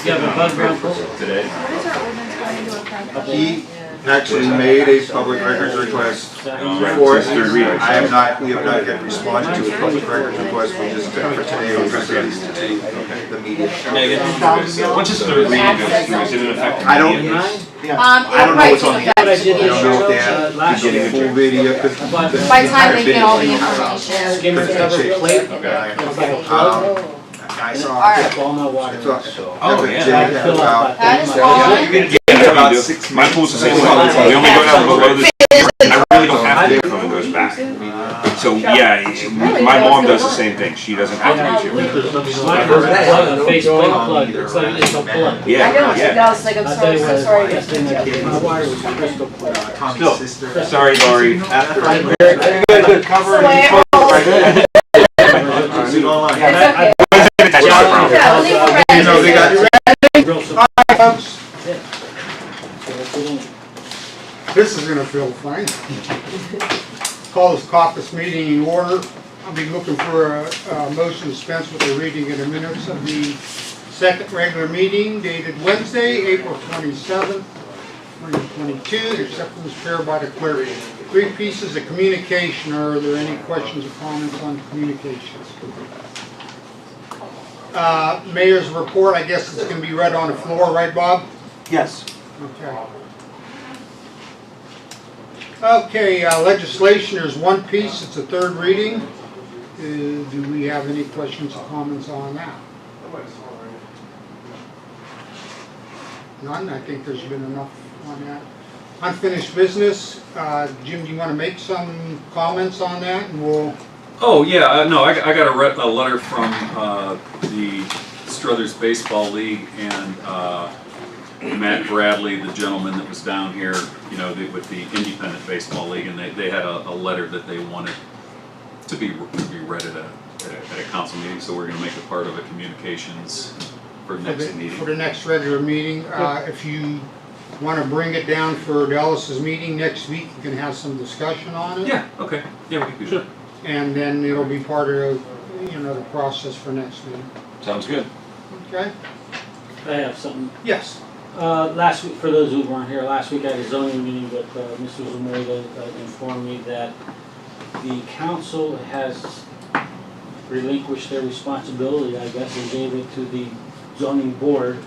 Yeah, but Bud Brown today. What is our ordinance going into effect? He actually made a public records request for it. I have not, we have not yet responded to a public records request for just for today or for the media. Megan, once this third reading goes through, is it in effect? I don't know what's on the, I don't know if they have the full video, because By the time they get all the information. I saw. All my water. Oh, yeah. That is fine. About 6 My months. pool's the same way. We only go down below this. I really don't have to go and goes back. So yeah, my mom does the same thing. She doesn't have to do it. Mine is a faceplate plug. It's like it's a plug. Yeah, I know, she yeah. does, like, I'm I'll tell sorry, you so what, sorry. last thing I did, my wire was crystal clear. Tommy's sister. Sorry, Lori. Good cover. See it online. You know, they got. This is gonna feel fine. Call this caucus meeting in order. I'll be looking for a motion to dispense with the reading of the minutes of the second regular meeting dated Wednesday, April 27th, 2022. Acceptance prepared by the clerk. 3 pieces of communication. Are there any questions or comments on communications? Mayor's report, I guess it's gonna be read on the floor, right, Bob? Yes. Okay. Okay, legislation, there's 1 piece, it's a 3rd reading. Do we have any questions or comments on that? None, I think there's been enough on that. Unfinished business, Jim, do you want to make some comments on that, and we'll... Oh, yeah, no, I got a letter from the Struthers Baseball League and Matt Bradley, the gentleman that was down here, you know, with the Independent Baseball League, and they had a letter that they wanted to be read at a council meeting, so we're going to make it part of a communications for next meeting. For the next regular meeting, if you want to bring it down for Dallas's meeting next week, you can have some discussion on it. Yeah, okay, yeah, we can do that. And then it'll be part of, you know, the process for next meeting. Sounds good. Okay? I have something. Yes. Last week, for those who weren't here, last week I had a zoning meeting, but Mr. Zamorita informed me that the council has relinquished their responsibility, I guess, and gave it to the zoning board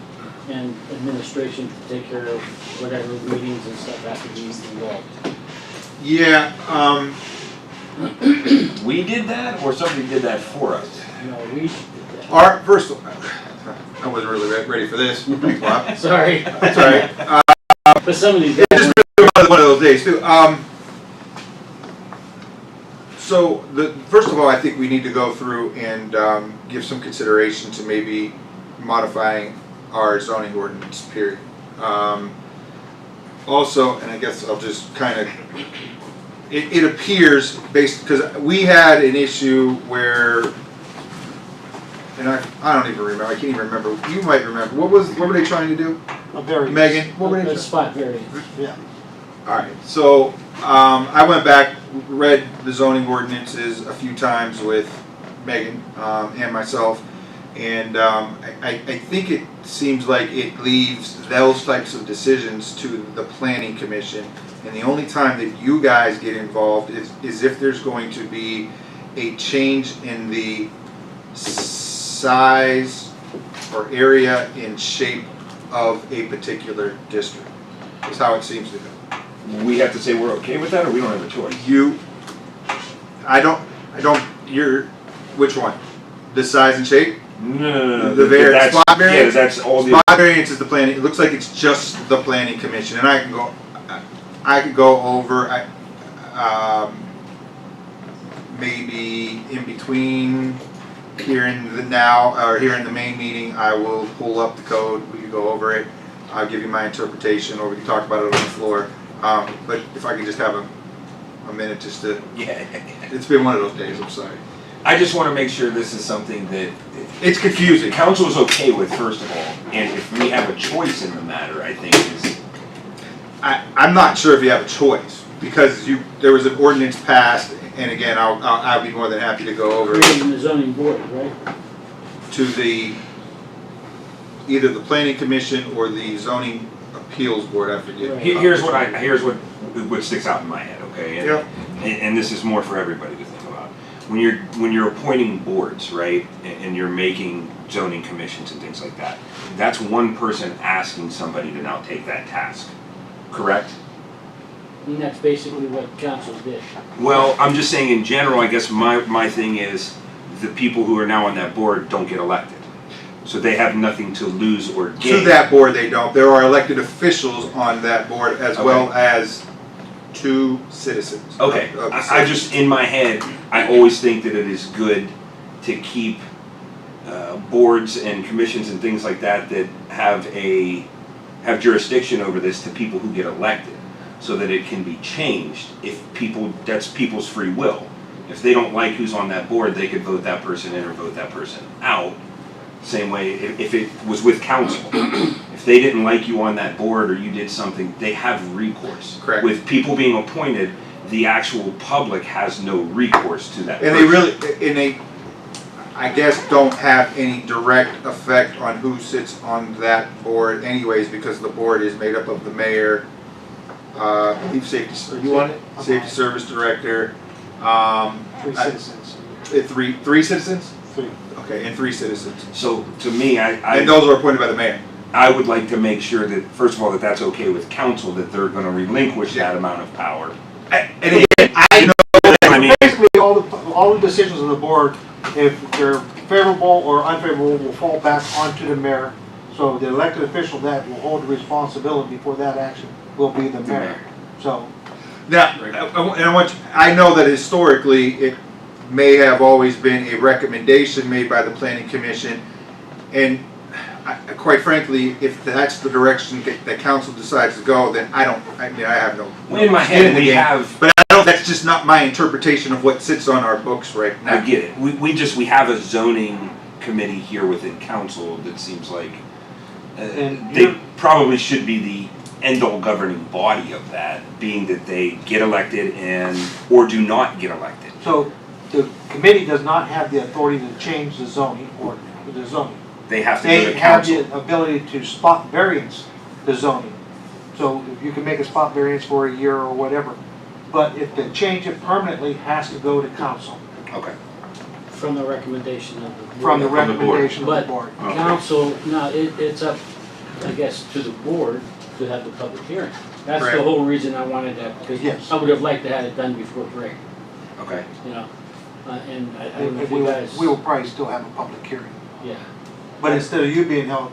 and administration to take care of whatever meetings and stuff have to be involved. Yeah, We did that, or somebody did that for us? No, we. our, first, I wasn't really ready for this. Thanks, Bob. Sorry. That's all right. But some of these. It's just been one of those days too. So first of all, I think we need to go through and give some consideration to maybe modifying our zoning ordinance, period. Also, and I guess I'll just kind of, it appears based, because we had an issue where, and I don't even remember, I can't even remember, you might remember, what were they trying to do? Megan, what were they The spot variance. Yeah. Alright, so I went back, read the zoning ordinances a few times with Megan and myself, and I think it seems like it leaves those types of decisions to the planning commission, and the only time that you guys get involved is if there's going to be a change in the size or area and shape of a particular district. Is how it seems to go. We have to say we're okay with that, or we don't have a choice? Which one? The size and shape? No. The spot variance? Yeah, that's all the. Spot variance is the planning, it looks like it's just the planning commission, and I could go over, maybe in between here in the main meeting, I will pull up the code, we could go over it, I'll give you my interpretation, or we can talk about it on the floor. But if I could just have a minute just to, Yeah. it's been one of those days, I'm sorry. I just want to make sure this is something that It's confusing. the council is okay with, first of all, and if we have a choice in the matter, I think is. I'm not sure if you have a choice, because there was an ordinance passed, and again, I'll be more than happy to go over Creating the zoning board, right? to the either the planning commission or the zoning appeals board, I forget. Right. Here's what sticks out in my head, okay? And, Yep. and this is more for everybody to think about. When you're appointing boards, right, and you're making zoning commissions and things like that, that's one person asking somebody to now take that task, correct? And that's basically what council did. Well, I'm just saying in general, I guess my thing is the people who are now on that board don't get elected. So they have nothing to lose or gain. To that board, they don't. There are elected officials on that board as well as 2 citizens. Okay, of the I just, in my head, I always think that it is good to keep boards and commissions and things like that that have jurisdiction over this to people who get elected, so that it can be changed if that's people's free will. If they don't like who's on that board, they could vote that person in or vote that person out. Same way, if it was with council, if they didn't like you on that board or you did something, they have recourse. Correct. With people being appointed, the actual public has no recourse to that And person. they I guess don't have any direct effect on who sits on that board anyways, because the board is made up of the mayor, I believe safety, are you on it? Safety service director, 3 citizens. 3 citizens? 3. Okay, and 3 citizens. So to me, And those are appointed by the mayor. I would like to make sure that, first of all, that that's okay with council, that they're gonna relinquish that amount of power. And again, I know I mean, Basically, all the decisions of the board, if they're favorable or unfavorable, will fall back onto the mayor. So the elected official that will hold the responsibility for that action will be the mayor. So, now, I know that historically, it may have always been a recommendation made by the planning commission, and quite frankly, if that's the direction that council decides to go, then I have no. in my head, we have, But that's just not my interpretation of what sits on our books right now. I get it. We have a zoning committee here within council that seems like And they you're- probably should be the end-all governing body of that, being that they get elected or do not get elected. so the committee does not have the authority to change the zoning or the zoning. They have to go They to have council. the ability to spot variance the zoning. So if you can make a spot variance for a year or whatever. But if they change it permanently, it has to go to council Okay. From the recommendation of the board. from the From the board. recommendation of the But board. Okay. council, no, it's up, I guess, to the board to have the public hearing. That's the Correct. whole reason I wanted that, because Yes. I would have liked to have it done before break, Okay. you know? And I don't know And if we you will, guys, we will probably still have a public hearing. yeah. But instead of you being held,